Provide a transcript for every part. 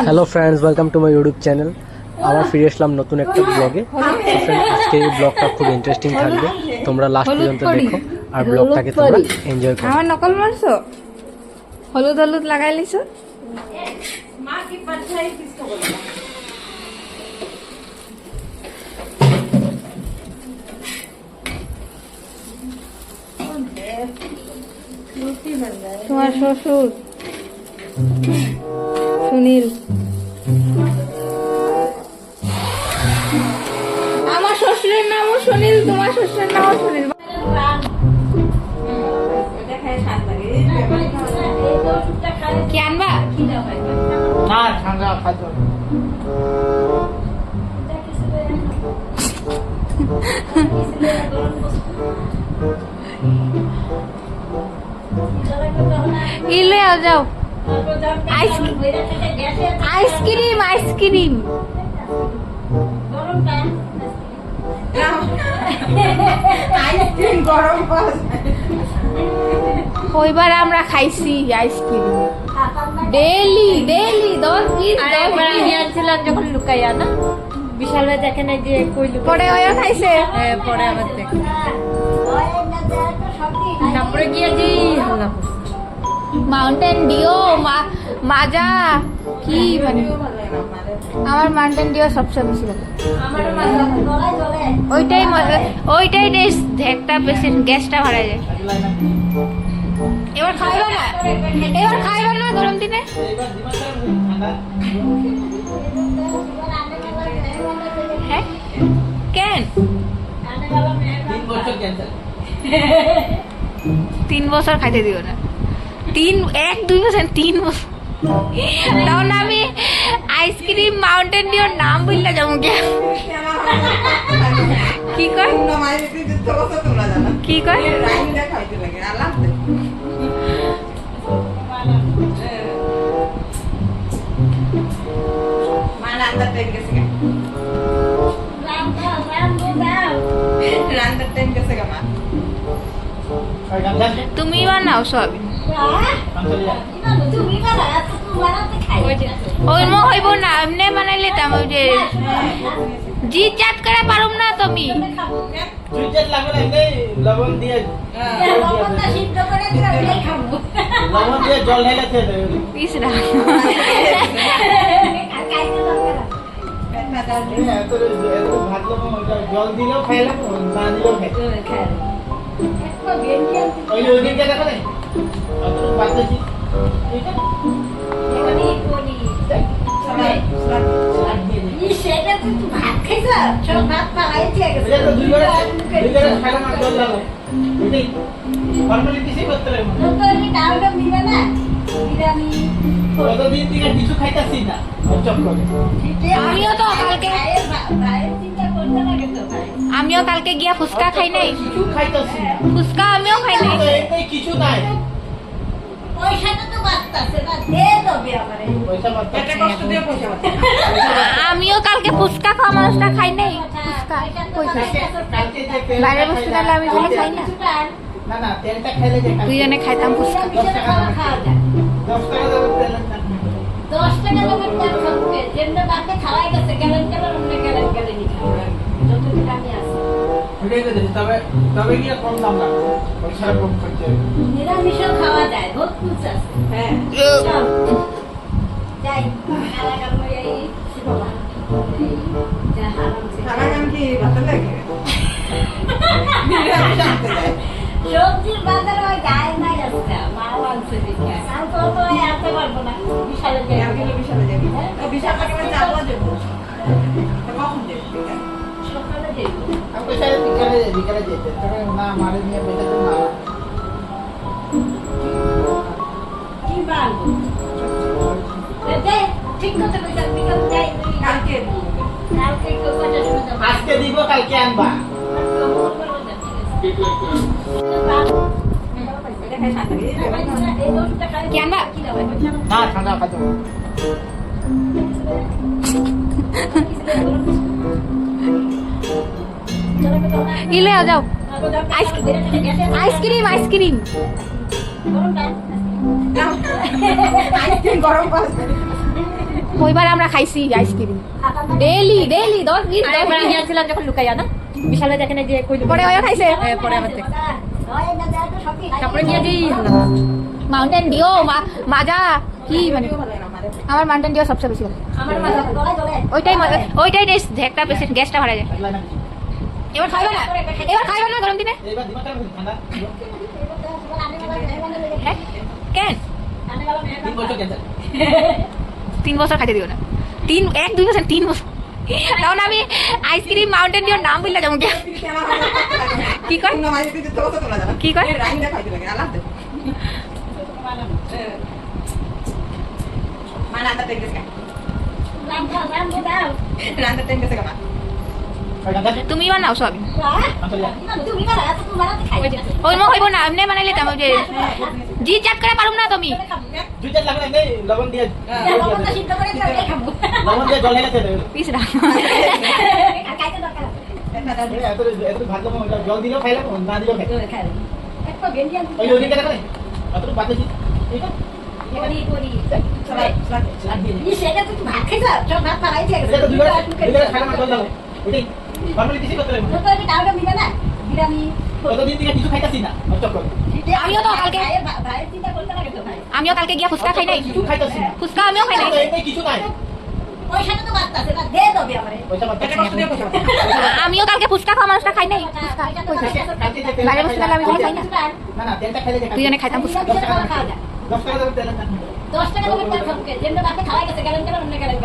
Hello friends, welcome to my YouTube channel. আবার ফিরে আসলাম নতুন একটা ব্লগে। আজকে এই ব্লগটা খুব ইন্টারেস্টিং থাকবে, তোমরা লাস্ট পর্যন্ত দেখো আর ব্লগটাকে তোমরা এনজয় করো। আমার নকল মারছো, হলুদ হলুদ লাগাই লিছো। মা কি পাঠাই কিছু বলবা? তোমার শ্বশুর সুনীল, আমার শ্বশুরের নামও সুনীল, তোমার শ্বশুরের নামও সুনীল। কি আনবা? না, ঠান্ডা খাদ্য। ইলে যাও। আইসক্রিম আইসক্রিম ওইবার আমরা খাইছি আইসক্রিম ডেইলি ডেইলি 10 পিস। আনছিলাম যখন লুকাইয়া না বিশাল ভাই দেখেন যে কই পরে ওইও খাইছে। পরে আবার দেখ তারপরে গিয়ে যে হাল্লা করছে মাউন্টেন ডিও মাজা কি মানে আমার মাউন্টেন ডিও সবচেয়ে বেশি ভালো। ওইটাই ওইটাই টেস্ট, একটা পেশেন্ট গ্যাসটা ভাড়া যায়। এবার খাইবা না, এবার খাইবা না গরম দিনে। হ্যাঁ কেন 3 বছর খাইতে দিও না। 1-2 বছর 3 বছর তখন আমি আইসক্রিম মাউন্টেন ডিওর নাম বললে যাবো। কি কয় কি কয় তুমি বানাও সব ওই মো হইব না, এমনি বানাইলে তাম ওই যে জি চাট করে পারুম না তুমি। লবণ দিয়ে জল ঢেলে খেয়ে দেবে। পিছরা জল দিলেও খাইলাম, না দিলেও খাই। ওই ওদিকে দেখো না অতটুকু বাচ্চাছি কিছু খাইতেছি না। আমিও কালকে গিয়া ফুচকা খাই নাই, ফুচকা আমিও খাই নাই। কিছু নাই, আমিও কালকে ফুচকা খাওয়া মানুষটা খাই নাই। ফুচকা কই খাই? বাইরে বসে গেলে আমি বলে খাই না। দুইজনে খাইতাম ফুচকা। 10 টাকা দামের তেল খাবে, যেমন বাকে খাওয়াই গেছে গেলেন গেলেন অন্য গেলেন গেলেনই খাবে যতটুকু আমি আছে। তবে গিয়ে কম দাম লাগবে, পয়সা কম খরচ হবে। নিরামিষও খাওয়া যায়, বহুত কিছু আছে। হ্যাঁ যাই কালাকাম এই শিববা যা হারাম সে কালাকাম কি ভালো লাগে। নিরামিষ আনতে যায় সবজির বাজারে ওই গায় নাই আজকে মাল আনছে দেখে আর তো আনতে পারবো না। বিশালে যাই আমি বিশালে যাই বিশাল টাকা চালও দেবো কখন দেবো সকালে দেবো। আমি বিকালে যেতে না মারে নিয়ে বেঁচে তো না কথা কইছ বিকাল যাই কালকে একটু কথা শুনে যাবো আজকে দিব কালকে আনবা কি আনবা? না ঠান্ডা খাইতে ইলে যাও আইসক্রিম আইসক্রিম ওইবার আমরা খাইছি আইসক্রিম ডেইলি ডেইলি 10 20 আমরা গিয়েছিলাম যখন লুকাইয়া না বিশাল ভাই দেখেন যে কই পরে ওইও খাইছে পরে আমার থেকে তারপরে গিয়ে যেই মাউন্টেন ডিও মাজা কি মানে আমার মাউন্টেন ডিও সবচেয়ে বেশি ভালো ওইটাই ঢেকটা বেশি গ্যাসটা ভরা যায় এবার খাইবা না গরম দিনে এইবার দিবা ঠান্ডা হ্যাঁ কেন 3 বছর ক্যান্সার 3 বছর খাইতে দিও না 2 বছর 3 বছর তখন আমি আইসক্রিম মাউন্টেন ডিওর নাম বললে যেমন কি কয় কি কয় তুমি বানাও সবই ওই মো হইব না এমনি বানাইলে তো যে জি চাট করে পারুম না তুমি দুই চার লাগবে না লবণ দিয়ে লবণ দিয়ে জল হেলাতে দেবে পিছরা এত এত ভালো জল দিলেও খাইলে না দিলেও খাই ওই ওদিকে দেখো এত বাদ দিছি ঠিক আছে সেটা তো ভাত খাইছ সব ভাত পালাই দিয়ে গেছে এটা তো দুইবার খাইলে আমার জল দাও ওইটাই ফর্মালিটি কিছু করতে লাগবে তো এটা কাউকে মিলে না বিরামি কতদিন থেকে কিছু খাইতাছি না নষ্ট করে আমিও তো কালকে ভাইয়ের চিন্তা করতে লাগে তো ভাই আমিও কালকে গিয়া ফুচকা খাই নাই কিছু খাইতাছি না ফুচকা আমিও খাই নাই এই কিছু নাই পয়সাটা তো বাঁচতেছে না দে দেবে আমারে পয়সা বাদ আমিও কালকে ফুচকা খাওয়া মানুষটা খাই নাই বাইরে বসে গেলে আমি খাই না না না তেলটা খাইলে দেখা দুজনে খাইতাম ফুচকা 10 টাকা দাও তেল না 10 টাকা করে তেল খাবো যেমন বাপে খাওয়াই গেছে গেলেন অন্য গেলেন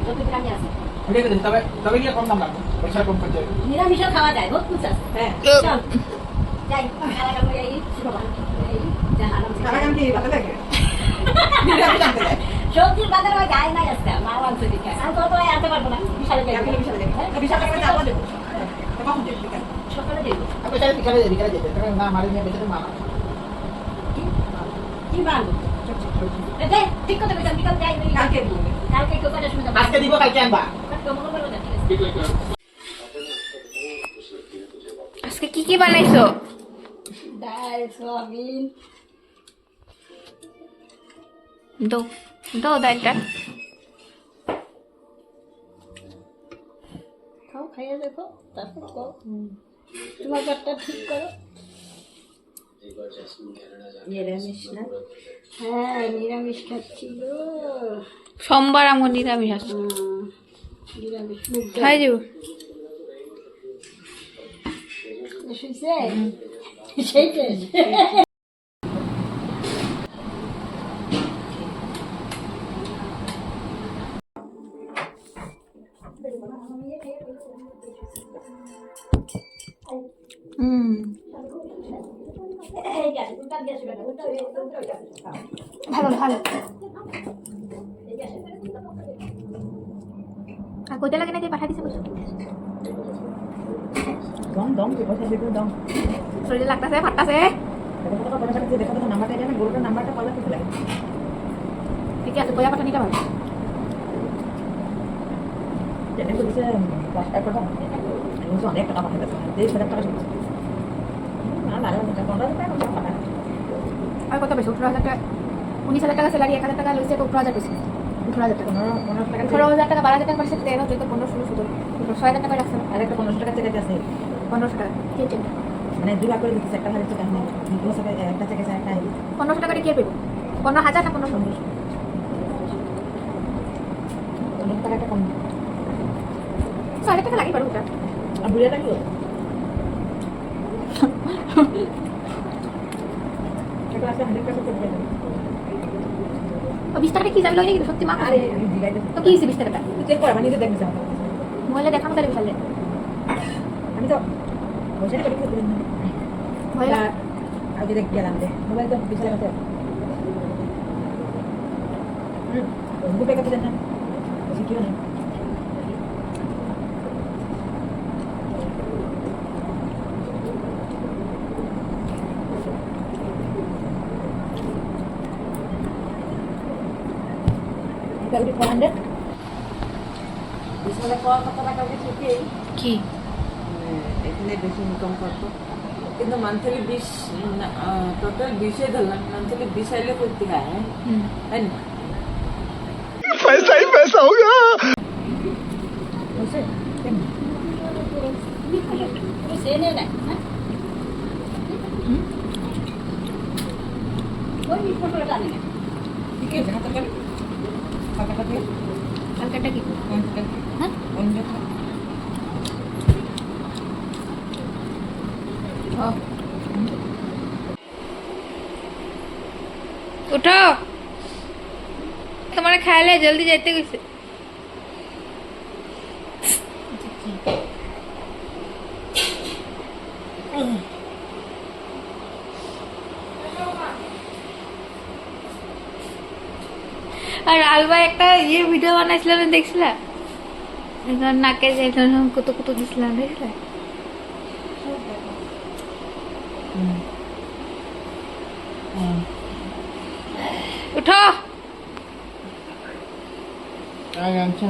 যত আমি আছে ওটাই তো তবে তবে গিয়ে কম দাম লাগবে পয়সা কম খরচ হবে নিরামিষও খাওয়া যায় বহুত কিছু আছে হ্যাঁ চল যাই খাওয়া খাবো এই যা আরাম সবজির বাজারে ওই যায় না আজকে মা আনছে দিকে আর তো আনতে পারবো না বিশালে যাই বিশালে করে যাবো দেবো সকালে দেবো আপনি চাইলে বিকালে যেতে কারণ না মারি নিয়ে বেঁচে মা কি বানবো এটা ঠিক কথা কইতাম বিকাল যাই কালকে একটু কথা শুনে যাবো আজকে দিব কালকে আনবা আজকে কি বানাইছো ডাল সোয়াবিন দো ডালটা খাও খাইয়ে দেখো তারপর খাও তোমার পেটটা ঠিক করো নিরামিষ না হ্যাঁ নিরামিষ খাচ্ছি গো সোমবার আমার নিরামিষ আছে নিরামিষ খাই যাব শুইছে সেইটাই ভালো ভালো আর কোথায় লাগে না যে পাঠা দিছে বসে দম দম কি পয়সা দিতে দম শরীরে লাগতাছে ফাটতাছে দেখো তো পয়সা দিতে দেখো তো নাম্বারটা জানা গ্রুপের নাম্বারটা পালা কিছু লাগে ঠিক আছে পয়সা পাঠানিটা ভালো যেটা বলছে 5 টাকা দাও আমি তো অনেক টাকা পাঠাতে চাই 10,000 টাকা শুনছি না না না 15,000 টাকা পাঠাতে আর কত বেশি 18,000 টাকা 19,000 টাকা স্যালারি 1,000 টাকা লইছে 18,000 বেশি 18,000 টাকা 15,000 টাকা 18,000 টাকা 12,000 টাকা পাশে 13 14 15 16 17 6,000 টাকা রাখছে আর একটা 1500 টাকা চেক আছে 1500 টাকা কে চেক মানে দুই ভাগ করে দিতে একটা হাজার টাকা নেই দুই টাকা একটা চেক আছে একটা 1500 টাকা কে পেব 15,000 না 1500 অনেক টাকা কম 6,000 টাকা লাগে পারো ওটা আর বুড়িয়াটা কি এটা আছে 100% চেক দেবে 20 টাকা কি যাবে লই সত্যি মা আরে আমি জিগাইতে তো কি 20 টাকা চেক করে মানে দেখবে যাও মোবাইলে দেখানো তাহলে বিশাল আমি তো পয়সা করে দিতে দিন মোবাইলে আগে দেখ গেলাম দে মোবাইল তো বিশাল আছে গ্রুপে কত দেন বেশি কেউ নেই এটা 400 বিশালে কত টাকা দিচ্ছে কি এখানে বেশি ইনকাম করতো কিন্তু মান্থলি 20 টোটাল 20 ধরলাম মান্থলি 20 আইলে করতে হয় হুম। তাই না पैसा ही पैसा होगा বুঝছে সেনে না ওই ফটো টানে না ঠিক আছে হাতে করে টাকা দিয়ে হালকাটা কি হ্যাঁ উঠো তোমার খাইলে জলদি যাইতে গেছে আর আলবা একটা ইয়ে ভিডিও বানাইছিলাম দেখছিলা নাকে যাইছিলাম কত কত দিছিলাম দেখছিলা উঠো আচ্ছা